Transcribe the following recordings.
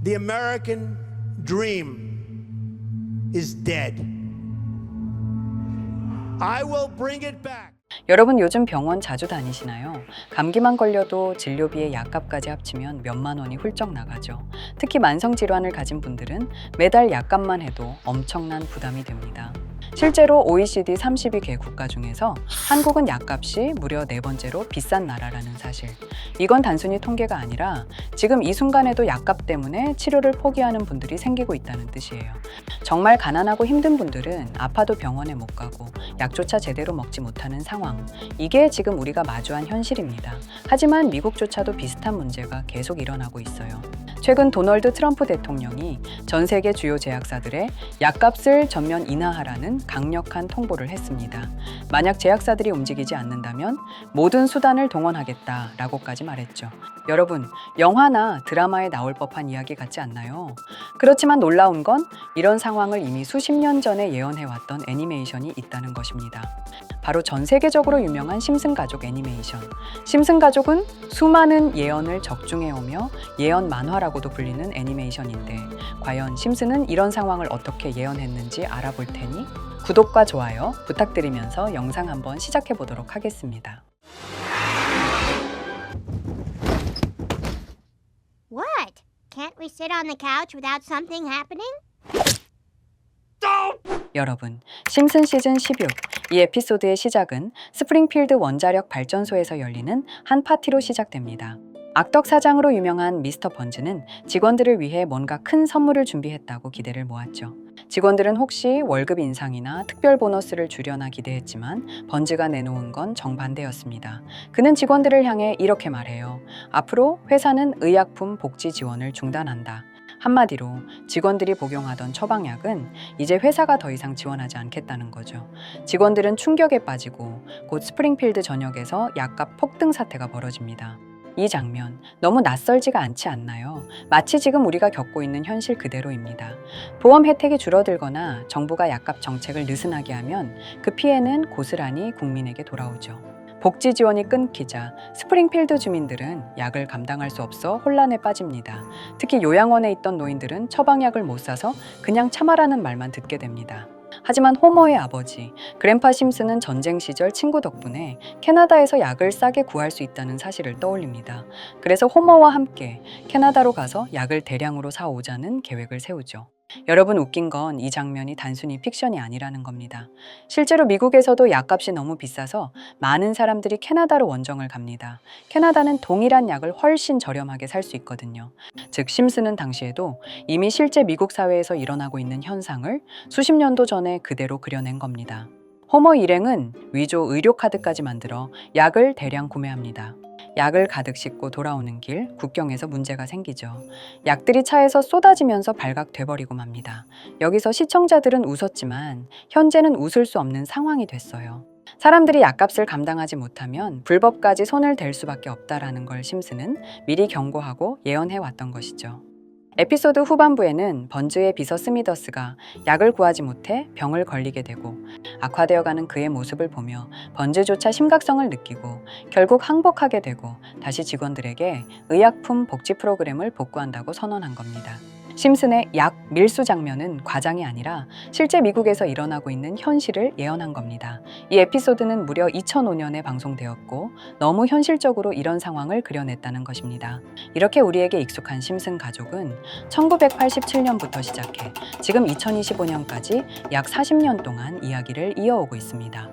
The American dream is dead. I will bring it back. 여러분 요즘 병원 자주 다니시나요? 감기만 걸려도 진료비에 약값까지 합치면 몇만 원이 훌쩍 나가죠. 특히 만성 질환을 가진 분들은 매달 약값만 해도 엄청난 부담이 됩니다. 실제로 OECD 32개 국가 중에서 한국은 약값이 무려 4번째로 비싼 나라라는 사실. 이건 단순히 통계가 아니라 지금 이 순간에도 약값 때문에 치료를 포기하는 분들이 생기고 있다는 뜻이에요. 정말 가난하고 힘든 분들은 아파도 병원에 못 가고 약조차 제대로 먹지 못하는 상황. 이게 지금 우리가 마주한 현실입니다. 하지만 미국조차도 비슷한 문제가 계속 일어나고 있어요. 최근 도널드 트럼프 대통령이 전 세계 주요 제약사들의 약값을 전면 인하하라는 강력한 통보를 했습니다. 만약 제약사들이 움직이지 않는다면 모든 수단을 동원하겠다라고까지 말했죠. 여러분, 영화나 드라마에 나올 법한 이야기 같지 않나요? 그렇지만 놀라운 건 이런 상황을 이미 수십 년 전에 예언해왔던 애니메이션이 있다는 것입니다. 바로 전 세계적으로 유명한 심슨 가족 애니메이션. 심슨 가족은 수많은 예언을 적중해오며 예언 만화라고도 불리는 애니메이션인데 과연 심슨은 이런 상황을 어떻게 예언했는지 알아볼 테니 구독과 좋아요 부탁드리면서 영상 한번 시작해 보도록 하겠습니다. What? Can't we sit on the couch without something happening? 여러분, 심슨 시즌 16. 이 에피소드의 시작은 스프링필드 원자력 발전소에서 열리는 한 파티로 시작됩니다. 악덕 사장으로 유명한 미스터 번즈는 직원들을 위해 뭔가 큰 선물을 준비했다고 기대를 모았죠. 직원들은 혹시 월급 인상이나 특별 보너스를 주려나 기대했지만 번즈가 내놓은 건 정반대였습니다. 그는 직원들을 향해 이렇게 말해요. 앞으로 회사는 의약품 복지 지원을 중단한다. 한마디로 직원들이 복용하던 처방약은 이제 회사가 더 이상 지원하지 않겠다는 거죠. 직원들은 충격에 빠지고 곧 스프링필드 전역에서 약값 폭등 사태가 벌어집니다. 이 장면 너무 낯설지가 않지 않나요? 마치 지금 우리가 겪고 있는 현실 그대로입니다. 보험 혜택이 줄어들거나 정부가 약값 정책을 느슨하게 하면 그 피해는 고스란히 국민에게 돌아오죠. 복지 지원이 끊기자 스프링필드 주민들은 약을 감당할 수 없어 혼란에 빠집니다. 특히 요양원에 있던 노인들은 처방약을 못 사서 그냥 참아라는 말만 듣게 됩니다. 하지만 호머의 아버지, 그랜파 심슨은 전쟁 시절 친구 덕분에 캐나다에서 약을 싸게 구할 수 있다는 사실을 떠올립니다. 그래서 호머와 함께 캐나다로 가서 약을 대량으로 사오자는 계획을 세우죠. 여러분, 웃긴 건 이 장면이 단순히 픽션이 아니라는 겁니다. 실제로 미국에서도 약값이 너무 비싸서 많은 사람들이 캐나다로 원정을 갑니다. 캐나다는 동일한 약을 훨씬 저렴하게 살 수 있거든요. 즉, 심슨은 당시에도 이미 실제 미국 사회에서 일어나고 있는 현상을 수십 년도 전에 그대로 그려낸 겁니다. 호머 일행은 위조 의료카드까지 만들어 약을 대량 구매합니다. 약을 가득 싣고 돌아오는 길, 국경에서 문제가 생기죠. 약들이 차에서 쏟아지면서 발각돼버리고 맙니다. 여기서 시청자들은 웃었지만 현재는 웃을 수 없는 상황이 됐어요. 사람들이 약값을 감당하지 못하면 불법까지 손을 댈 수밖에 없다라는 걸 심슨은 미리 경고하고 예언해왔던 것이죠. 에피소드 후반부에는 번즈의 비서 스미더스가 약을 구하지 못해 병을 걸리게 되고 악화되어가는 그의 모습을 보며 번즈조차 심각성을 느끼고 결국 항복하게 되고 다시 직원들에게 의약품 복지 프로그램을 복구한다고 선언한 겁니다. 심슨의 약 밀수 장면은 과장이 아니라 실제 미국에서 일어나고 있는 현실을 예언한 겁니다. 이 에피소드는 무려 2005년에 방송되었고 너무 현실적으로 이런 상황을 그려냈다는 것입니다. 이렇게 우리에게 익숙한 심슨 가족은 1987년부터 시작해 지금 2025년까지 약 40년 동안 이야기를 이어오고 있습니다.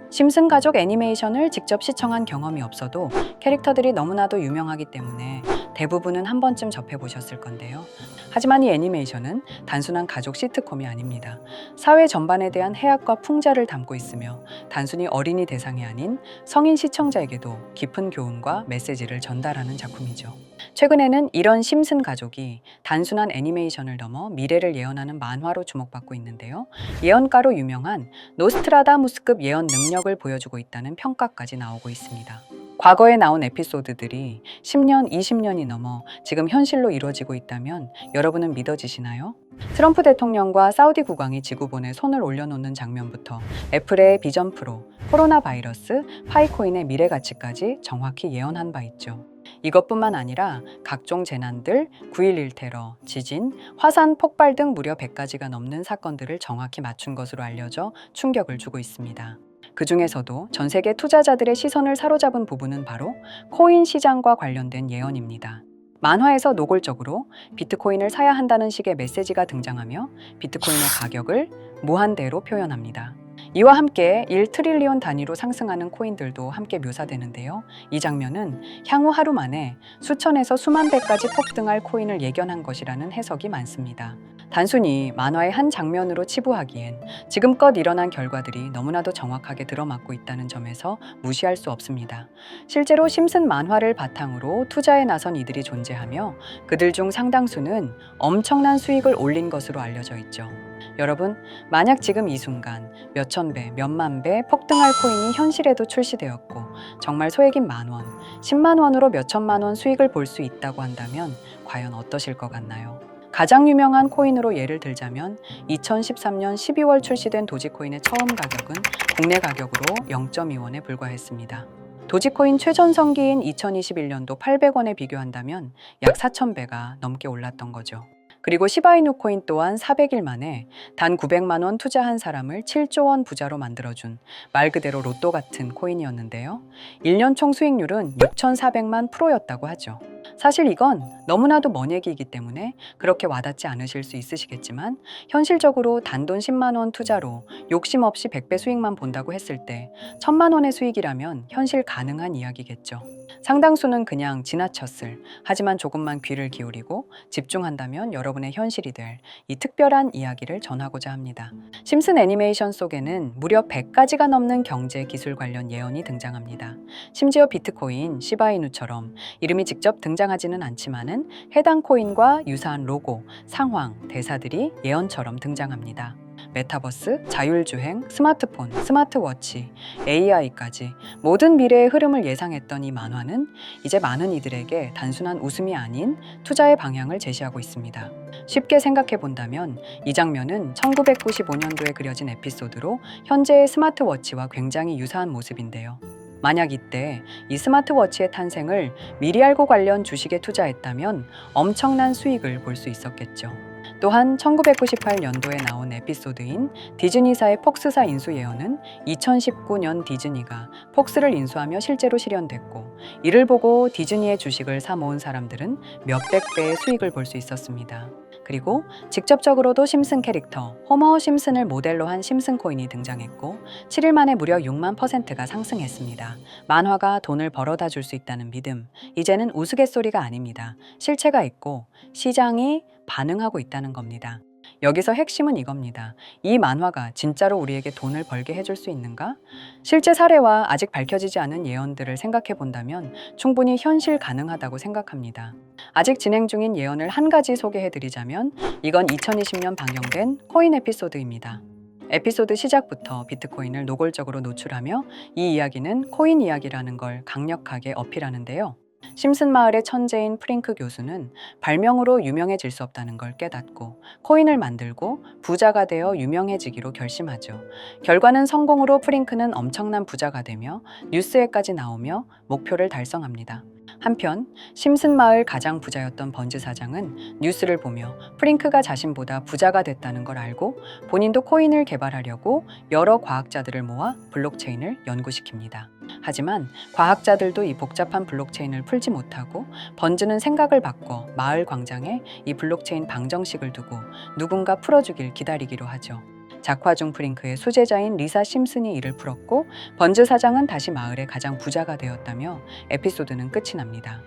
심슨 가족 애니메이션을 직접 시청한 경험이 없어도 캐릭터들이 너무나도 유명하기 때문에 대부분은 한 번쯤 접해보셨을 건데요. 하지만 이 애니메이션은 단순한 가족 시트콤이 아닙니다. 사회 전반에 대한 해악과 풍자를 담고 있으며 단순히 어린이 대상이 아닌 성인 시청자에게도 깊은 교훈과 메시지를 전달하는 작품이죠. 최근에는 이런 심슨 가족이 단순한 애니메이션을 넘어 미래를 예언하는 만화로 주목받고 있는데요. 예언가로 유명한 노스트라다무스급 예언 능력을 보여주고 있다는 평가까지 나오고 있습니다. 과거에 나온 에피소드들이 10년, 20년이 넘어 지금 현실로 이루어지고 있다면 여러분은 믿어지시나요? 트럼프 대통령과 사우디 국왕이 지구본에 손을 올려놓는 장면부터 애플의 비전 프로, 코로나 바이러스, 파이코인의 미래 가치까지 정확히 예언한 바 있죠. 이것뿐만 아니라 각종 재난들, 9.11 테러, 지진, 화산 폭발 등 무려 100가지가 넘는 사건들을 정확히 맞춘 것으로 알려져 충격을 주고 있습니다. 그 중에서도 전 세계 투자자들의 시선을 사로잡은 부분은 바로 코인 시장과 관련된 예언입니다. 만화에서 노골적으로 비트코인을 사야 한다는 식의 메시지가 등장하며 비트코인의 가격을 무한대로 표현합니다. 이와 함께 1트릴리온 단위로 상승하는 코인들도 함께 묘사되는데요. 이 장면은 향후 하루 만에 수천에서 수만 배까지 폭등할 코인을 예견한 것이라는 해석이 많습니다. 단순히 만화의 한 장면으로 치부하기엔 지금껏 일어난 결과들이 너무나도 정확하게 들어맞고 있다는 점에서 무시할 수 없습니다. 실제로 심슨 만화를 바탕으로 투자에 나선 이들이 존재하며 그들 중 상당수는 엄청난 수익을 올린 것으로 알려져 있죠. 여러분, 만약 지금 이 순간 몇천 배, 몇만 배 폭등할 코인이 현실에도 출시되었고 정말 소액인 만원, 10만 원으로 몇천만 원 수익을 볼 수 있다고 한다면 과연 어떠실 것 같나요? 가장 유명한 코인으로 예를 들자면 2013년 12월 출시된 도지코인의 처음 가격은 국내 가격으로 0.2원에 불과했습니다. 도지코인 최전성기인 2021년도 800원에 비교한다면 약 4,000배가 넘게 올랐던 거죠. 그리고 시바이누 코인 또한 400일 만에 단 900만 원 투자한 사람을 7조 원 부자로 만들어준 말 그대로 로또 같은 코인이었는데요. 1년 총 수익률은 6,400만 프로였다고 하죠. 사실 이건 너무나도 먼 얘기이기 때문에 그렇게 와닿지 않으실 수 있으시겠지만 현실적으로 단돈 10만 원 투자로 욕심 없이 100배 수익만 본다고 했을 때 1,000만 원의 수익이라면 현실 가능한 이야기겠죠. 상당수는 그냥 지나쳤을, 하지만 조금만 귀를 기울이고 집중한다면 여러분의 현실이 될 이 특별한 이야기를 전하고자 합니다. 심슨 애니메이션 속에는 무려 100가지가 넘는 경제 기술 관련 예언이 등장합니다. 심지어 비트코인, 시바이누처럼 이름이 직접 등장하지는 않지만은 해당 코인과 유사한 로고, 상황, 대사들이 예언처럼 등장합니다. 메타버스, 자율주행, 스마트폰, 스마트워치, AI까지 모든 미래의 흐름을 예상했던 이 만화는 이제 많은 이들에게 단순한 웃음이 아닌 투자의 방향을 제시하고 있습니다. 쉽게 생각해 본다면 이 장면은 1995년도에 그려진 에피소드로 현재의 스마트워치와 굉장히 유사한 모습인데요. 만약 이때 이 스마트워치의 탄생을 미리 알고 관련 주식에 투자했다면 엄청난 수익을 볼 수 있었겠죠. 또한 1998년도에 나온 에피소드인 디즈니사의 폭스사 인수 예언은 2019년 디즈니가 폭스를 인수하며 실제로 실현됐고 이를 보고 디즈니의 주식을 사 모은 사람들은 몇백 배의 수익을 볼 수 있었습니다. 그리고 직접적으로도 심슨 캐릭터 호머 심슨을 모델로 한 심슨 코인이 등장했고 7일 만에 무려 6만 %가 상승했습니다. 만화가 돈을 벌어다 줄 수 있다는 믿음, 이제는 우스갯소리가 아닙니다. 실체가 있고 시장이 반응하고 있다는 겁니다. 여기서 핵심은 이겁니다. 이 만화가 진짜로 우리에게 돈을 벌게 해줄 수 있는가? 실제 사례와 아직 밝혀지지 않은 예언들을 생각해 본다면 충분히 현실 가능하다고 생각합니다. 아직 진행 중인 예언을 한 가지 소개해 드리자면 이건 2020년 방영된 코인 에피소드입니다. 에피소드 시작부터 비트코인을 노골적으로 노출하며 이 이야기는 코인 이야기라는 걸 강력하게 어필하는데요. 심슨 마을의 천재인 프링크 교수는 발명으로 유명해질 수 없다는 걸 깨닫고 코인을 만들고 부자가 되어 유명해지기로 결심하죠. 결과는 성공으로 프링크는 엄청난 부자가 되며 뉴스에까지 나오며 목표를 달성합니다. 한편 심슨 마을 가장 부자였던 번즈 사장은 뉴스를 보며 프링크가 자신보다 부자가 됐다는 걸 알고 본인도 코인을 개발하려고 여러 과학자들을 모아 블록체인을 연구시킵니다. 하지만 과학자들도 이 복잡한 블록체인을 풀지 못하고 번즈는 생각을 바꿔 마을 광장에 이 블록체인 방정식을 두고 누군가 풀어주길 기다리기로 하죠. 작화 중 프링크의 수제자인 리사 심슨이 이를 풀었고 번즈 사장은 다시 마을의 가장 부자가 되었다며 에피소드는 끝이 납니다.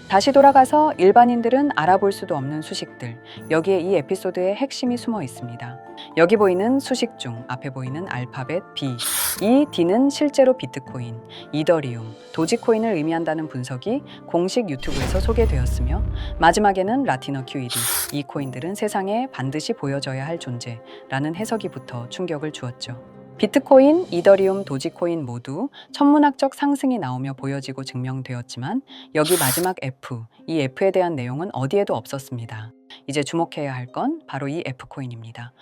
다시 돌아가서 일반인들은 알아볼 수도 없는 수식들, 여기에 이 에피소드의 핵심이 숨어 있습니다. 여기 보이는 수식 중 앞에 보이는 알파벳 B, 이 D는 실제로 비트코인, 이더리움, 도지코인을 의미한다는 분석이 공식 유튜브에서 소개되었으며 마지막에는 라티너 QED, 이 코인들은 세상에 반드시 보여져야 할 존재라는 해석이 붙어 충격을 주었죠. 비트코인, 이더리움, 도지코인 모두 천문학적 상승이 나오며 보여지고 증명되었지만 여기 마지막 F, 이 F에 대한 내용은 어디에도 없었습니다. 이제 주목해야 할 건 바로 이 F코인입니다.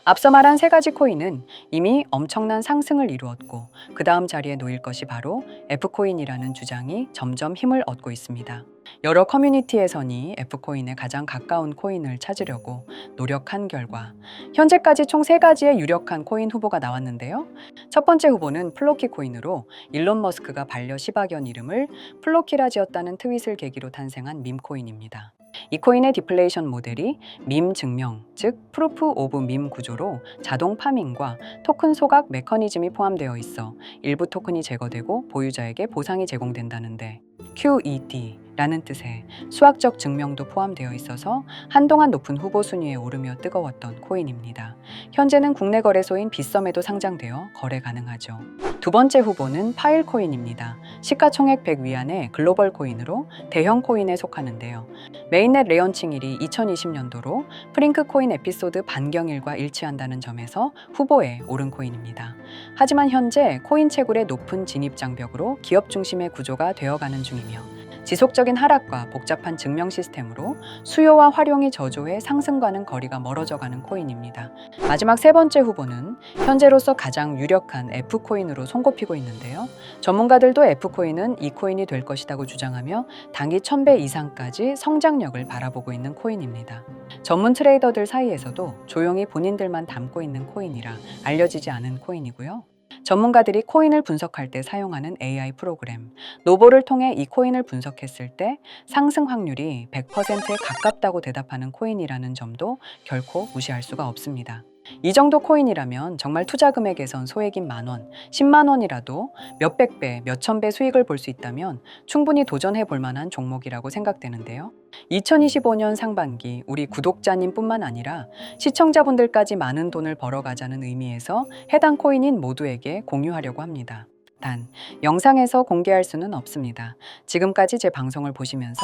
앞서 말한 세 가지 코인은 이미 엄청난 상승을 이루었고 그 다음 자리에 놓일 것이 바로 F코인이라는 주장이 점점 힘을 얻고 있습니다. 여러 커뮤니티에서는 F코인에 가장 가까운 코인을 찾으려고 노력한 결과 현재까지 총 3가지의 유력한 코인 후보가 나왔는데요. 첫 번째 후보는 플로키 코인으로 일론 머스크가 반려 시바견 이름을 플로키라 지었다는 트윗을 계기로 탄생한 밈코인입니다. 이 코인의 디플레이션 모델이 밈 증명, 즉 프루프 오브 밈 구조로 자동 파밍과 토큰 소각 메커니즘이 포함되어 있어 일부 토큰이 제거되고 보유자에게 보상이 제공된다는데 QED라는 뜻의 수학적 증명도 포함되어 있어서 한동안 높은 후보 순위에 오르며 뜨거웠던 코인입니다. 현재는 국내 거래소인 빗썸에도 상장되어 거래 가능하죠. 두 번째 후보는 파일코인입니다. 시가총액 100 위안의 글로벌 코인으로 대형 코인에 속하는데요. 메인넷 레언칭일이 2020년도로 프링크 코인 에피소드 반경일과 일치한다는 점에서 후보에 오른 코인입니다. 하지만 현재 코인 채굴의 높은 진입 장벽으로 기업 중심의 구조가 되어가는 중이며 지속적인 하락과 복잡한 증명 시스템으로 수요와 활용이 저조해 상승과는 거리가 멀어져가는 코인입니다. 마지막 세 번째 후보는 현재로서 가장 유력한 F코인으로 손꼽히고 있는데요. 전문가들도 F코인은 이 코인이 될 것이라고 주장하며 단기 1000배 이상까지 성장력을 바라보고 있는 코인입니다. 전문 트레이더들 사이에서도 조용히 본인들만 담고 있는 코인이라 알려지지 않은 코인이고요. 전문가들이 코인을 분석할 때 사용하는 AI 프로그램 노보를 통해 이 코인을 분석했을 때 상승 확률이 100%에 가깝다고 대답하는 코인이라는 점도 결코 무시할 수가 없습니다. 이 정도 코인이라면 정말 투자 금액에선 소액인 10,000원, 10만 원이라도 몇백 배, 몇천 배 수익을 볼 수 있다면 충분히 도전해 볼 만한 종목이라고 생각되는데요. 2025년 상반기 우리 구독자님뿐만 아니라 시청자분들까지 많은 돈을 벌어가자는 의미에서 해당 코인인 모두에게 공유하려고 합니다. 단, 영상에서 공개할 수는 없습니다. 지금까지 제 방송을 보시면서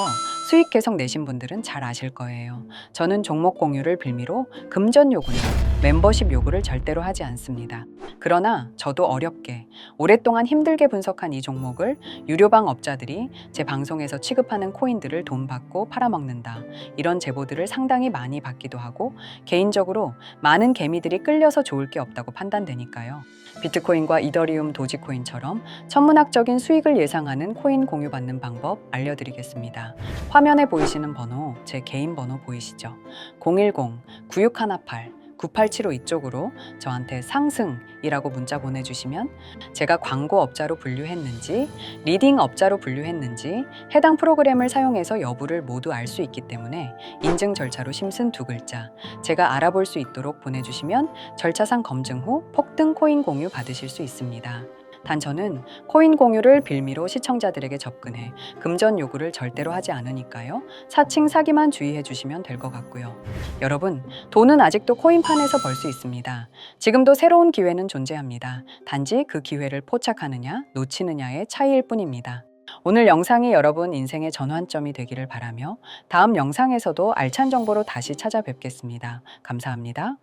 수익 계속 내신 분들은 잘 아실 거예요. 저는 종목 공유를 빌미로 금전 요구나 멤버십 요구를 절대로 하지 않습니다. 그러나 저도 어렵게 오랫동안 힘들게 분석한 이 종목을 유료방 업자들이 제 방송에서 취급하는 코인들을 돈 받고 팔아먹는다. 이런 제보들을 상당히 많이 받기도 하고 개인적으로 많은 개미들이 끌려서 좋을 게 없다고 판단되니까요. 비트코인과 이더리움, 도지코인처럼 천문학적인 수익을 예상하는 코인 공유받는 방법 알려드리겠습니다. 화면에 보이시는 번호, 제 개인 번호 보이시죠? 010-9618-9875 이쪽으로 저한테 상승이라고 문자 보내주시면 제가 광고 업자로 분류했는지, 리딩 업자로 분류했는지 해당 프로그램을 사용해서 여부를 모두 알 수 있기 때문에 인증 절차로 심슨 2글자 제가 알아볼 수 있도록 보내주시면 절차상 검증 후 폭등 코인 공유 받으실 수 있습니다. 단 저는 코인 공유를 빌미로 시청자들에게 접근해 금전 요구를 절대로 하지 않으니까요. 사칭 사기만 주의해 주시면 될 것 같고요. 여러분, 돈은 아직도 코인판에서 벌 수 있습니다. 지금도 새로운 기회는 존재합니다. 단지 그 기회를 포착하느냐, 놓치느냐의 차이일 뿐입니다. 오늘 영상이 여러분 인생의 전환점이 되기를 바라며 다음 영상에서도 알찬 정보로 다시 찾아뵙겠습니다. 감사합니다.